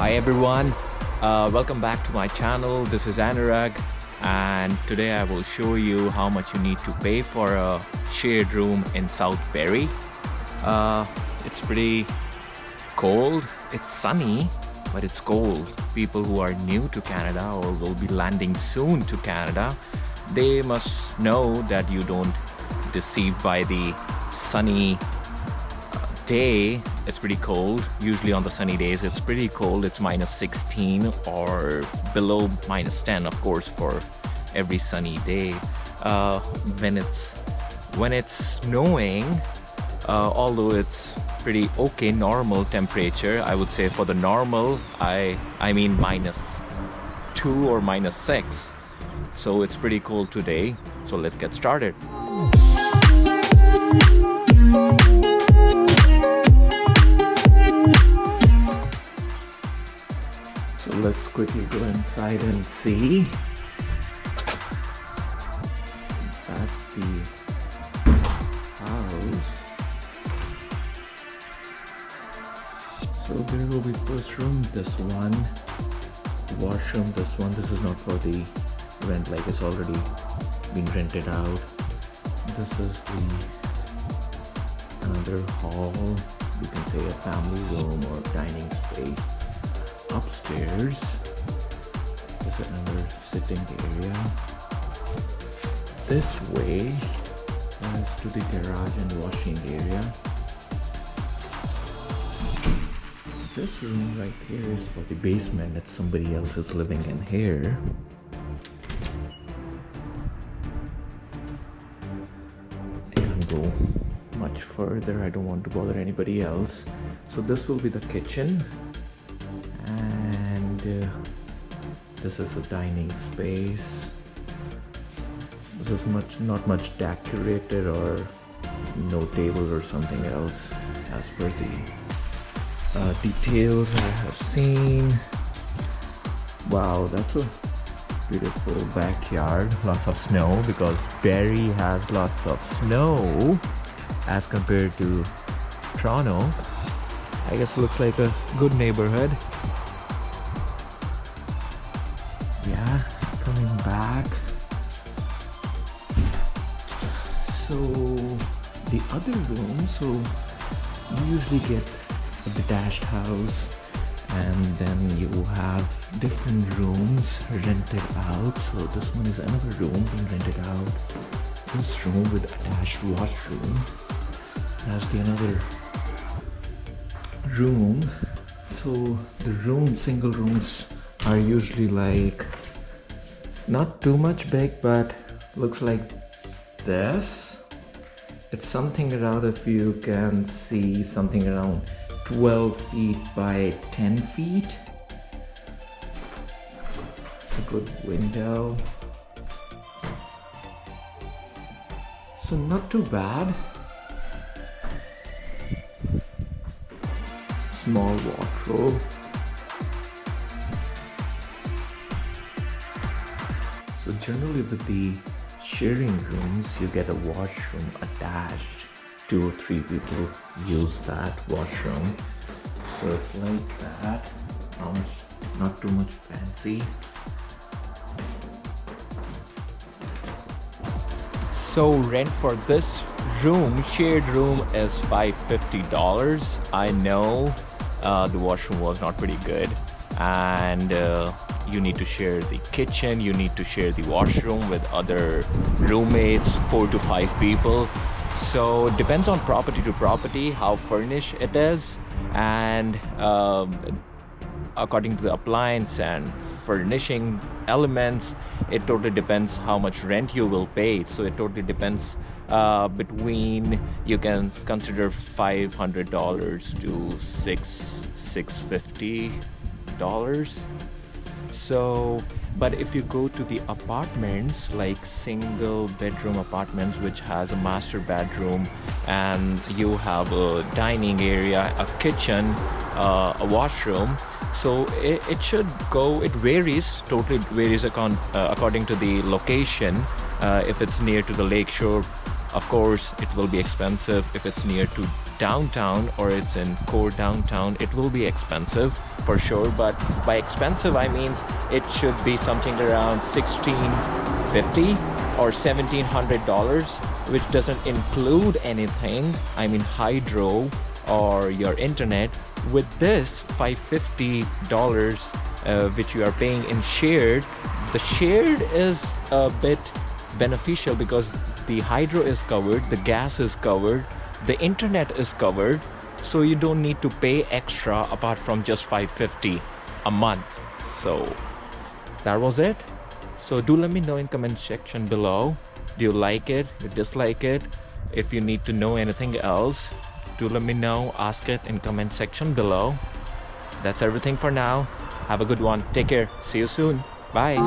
Hi everyone, welcome back to my channel. This is Anurag, and today I will show you how much you need to pay for a shared room in South Barrie. It's pretty cold, it's sunny, but it's cold. People who are new to Canada or will be landing soon to Canada, they must know that you don't deceive by the sunny day. It's pretty cold. Usually on the sunny days it's pretty cold. It's minus 16 or below minus 10, of course, for every sunny day. When it's snowing, although it's pretty okay normal temperature, I would say for the normal I mean minus 2 or minus 6. So it's pretty cold today. So let's get started. So let's quickly go inside and see. That's the house. So there will be first room, this one, washroom, this one. This is not for the rent, like it's already been rented out. This is the another hall. You can say a family room or dining space. Upstairs is another sitting area. This way is to the garage and washing area. This room right here is for the basement. It's somebody else is living in here. I can't go much further. I don't want to bother anybody else. So this will be the kitchen. This is a dining space. This is not much decorated or no table or something else as per the details I have seen. Wow, that's a beautiful backyard. Lots of snow because Barrie has lots of snow as compared to Toronto. I guess looks like a good neighborhood. Yeah, coming back. So the other room, so you usually get a detached house and then you have different rooms rented out. So this one is another room being rented out. This room with attached washroom. That's the another room. So the single rooms are usually like not too much big, but looks like this. It's something around, if you can see, something around 12 feet by 10 feet. A good window. So not too bad. Small wardrobe. So generally with the sharing rooms, you get a washroom attached. 2 or 3 people use that washroom. So it's like that. Not too much fancy. So rent for this room, shared room, is $550. I know the washroom was not pretty good, and you need to share the kitchen, you need to share the washroom with other roommates, 4 to 5 people. So depends on property to property how furnished it is, and according to the appliance and furnishing elements, it totally depends how much rent you will pay. So it totally depends between, you can consider $500 to $650. So but if you go to the apartments, like single bedroom apartments which has a master bedroom and you have a dining area, a kitchen, a washroom, so it should go, it varies, totally varies according to the location. If it's near to the lake shore, of course it will be expensive. If it's near to downtown or it's in core downtown, it will be expensive for sure. But by expensive, I mean it should be something around $1,650 or $1,700, which doesn't include anything. I mean hydro or your internet. With this $550 which you are paying in shared, the shared is a bit beneficial because the hydro is covered, the gas is covered, the internet is covered, so you don't need to pay extra apart from just $550 a month. So that was it. So do let me know in comment section below. Do you like it? You dislike it? If you need to know anything else, do let me know. Ask it in comment section below. That's everything for now. Have a good one. Take care. See you soon. Bye.